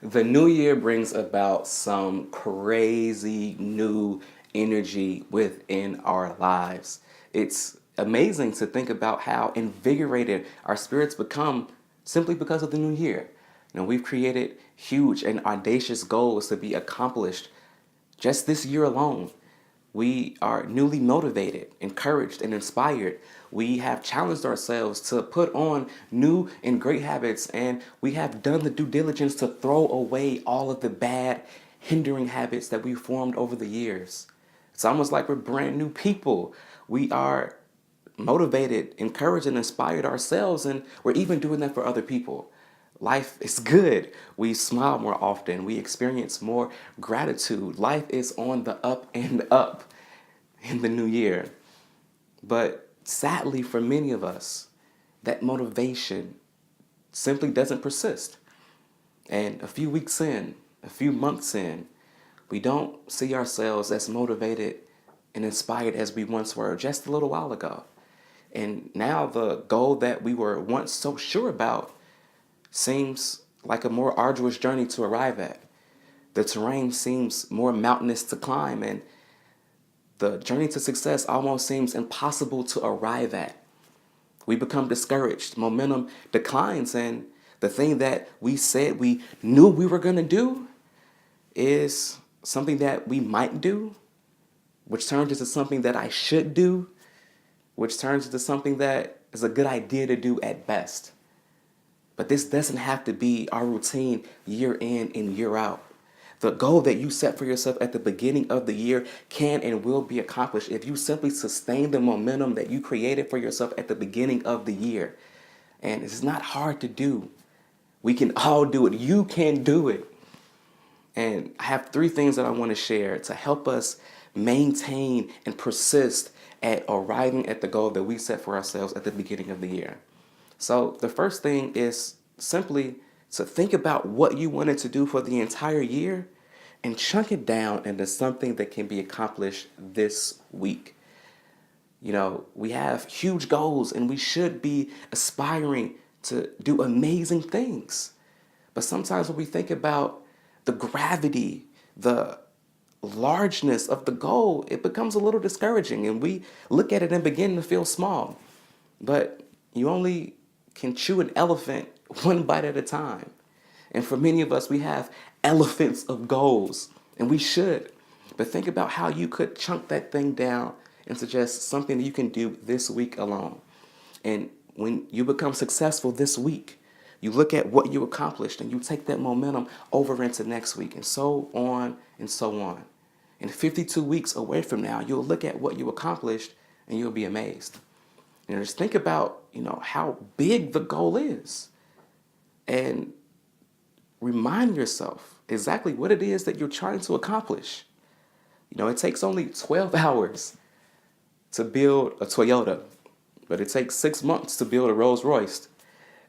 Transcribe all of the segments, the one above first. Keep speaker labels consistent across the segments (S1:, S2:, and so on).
S1: The new year brings about some crazy new energy within our lives. It's amazing to think about how invigorated our spirits become simply because of the new year. We've created huge and audacious goals to be accomplished just this year alone. We are newly motivated, encouraged, and inspired. We have challenged ourselves to put on new and great habits, and we have done the due diligence to throw away all of the bad, hindering habits that we formed over the years. It's almost like we're brand new people. We are motivated, encouraged, and inspired ourselves, and we're even doing that for other people. Life is good. We smile more often. We experience more gratitude. Life is on the up and up in the new year. But sadly, for many of us, that motivation simply doesn't persist. And a few weeks in, a few months in, we don't see ourselves as motivated and inspired as we once were just a little while ago. And now the goal that we were once so sure about seems like a more arduous journey to arrive at. The terrain seems more mountainous to climb, and the journey to success almost seems impossible to arrive at. We become discouraged, momentum declines, and the thing that we said we knew we were going to do is something that we might do, which turns into something that I should do, which turns into something that is a good idea to do at best. But this doesn't have to be our routine year in and year out. The goal that you set for yourself at the beginning of the year can and will be accomplished if you simply sustain the momentum that you created for yourself at the beginning of the year. And it's not hard to do. We can all do it. You can do it. And I have three things that I want to share to help us maintain and persist at arriving at the goal that we set for ourselves at the beginning of the year. So the first thing is simply to think about what you wanted to do for the entire year and chunk it down into something that can be accomplished this week. We have huge goals and we should be aspiring to do amazing things. But sometimes when we think about the gravity, the largeness of the goal, it becomes a little discouraging and we look at it and begin to feel small. But you only can chew an elephant one bite at a time. And for many of us, we have elephants of goals, and we should. But think about how you could chunk that thing down into just something that you can do this week alone. And when you become successful this week, you look at what you accomplished and you take that momentum over into next week and so on and so on. And 52 weeks away from now, you'll look at what you accomplished and you'll be amazed. Just think about, how big the goal is and remind yourself exactly what it is that you're trying to accomplish. It takes only 12 hours to build a Toyota, but it takes 6 months to build a Rolls Royce.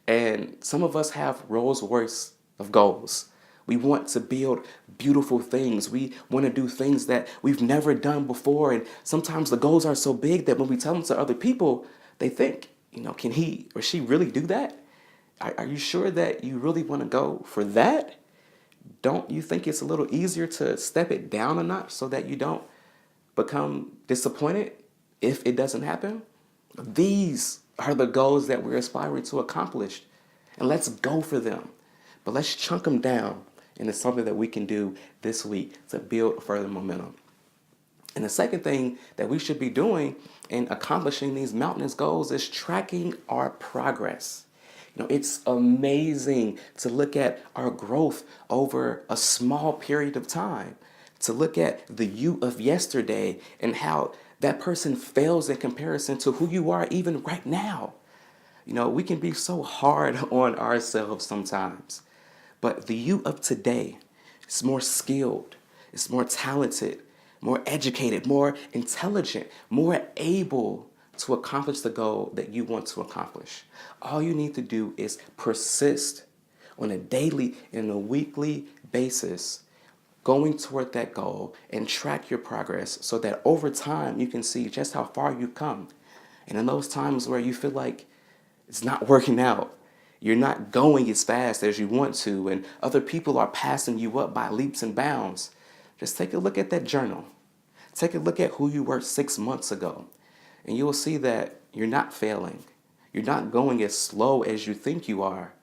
S1: And some of us have Rolls Royce of goals. We want to build beautiful things. We want to do things that we've never done before. And sometimes the goals are so big that when we tell them to other people, they think, can he or she really do that? Are you sure that you really want to go for that? Don't you think it's a little easier to step it down a notch so that you don't become disappointed if it doesn't happen? These are the goals that we're aspiring to accomplish, and let's go for them. But let's chunk them down into something that we can do this week to build further momentum. And the second thing that we should be doing in accomplishing these mountainous goals is tracking our progress. It's amazing to look at our growth over a small period of time, to look at the you of yesterday and how that person fails in comparison to who you are even right now. We can be so hard on ourselves sometimes, but the you of today is more skilled, it's more talented, more educated, more intelligent, more able to accomplish the goal that you want to accomplish. All you need to do is persist on a daily and a weekly basis, going toward that goal and track your progress so that over time you can see just how far you've come. And in those times where you feel like it's not working out, you're not going as fast as you want to, and other people are passing you up by leaps and bounds, just take a look at that journal. Take a look at who you were 6 months ago, and you will see that you're not failing. You're not going as slow as you think you are,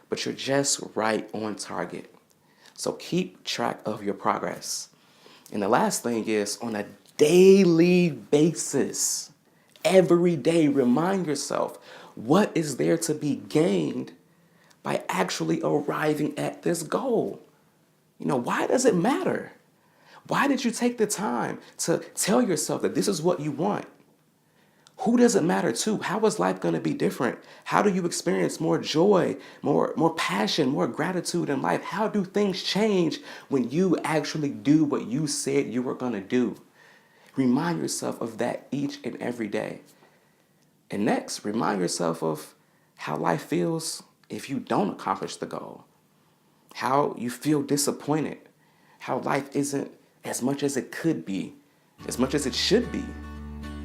S1: but you're just right on target. So keep track of your progress. And the last thing is, on a daily basis, every day, remind yourself, what is there to be gained by actually arriving at this goal? Why does it matter? Why did you take the time to tell yourself that this is what you want? Who does it matter to? How is life going to be different? How do you experience more joy, more passion, more gratitude in life? How do things change when you actually do what you said you were going to do? Remind yourself of that each and every day. And next, remind yourself of how life feels if you don't accomplish the goal. How you feel disappointed. How life isn't as much as it could be, as much as it should be.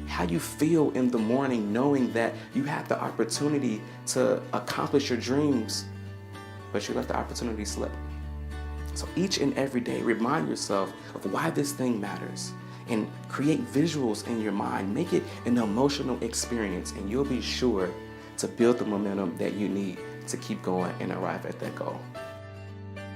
S1: How you feel in the morning knowing that you have the opportunity to accomplish your dreams, but you let the opportunity slip. So each and every day, remind yourself of why this thing matters and create visuals in your mind. Make it an emotional experience, and you'll be sure to build the momentum that you need to keep going and arrive at that goal.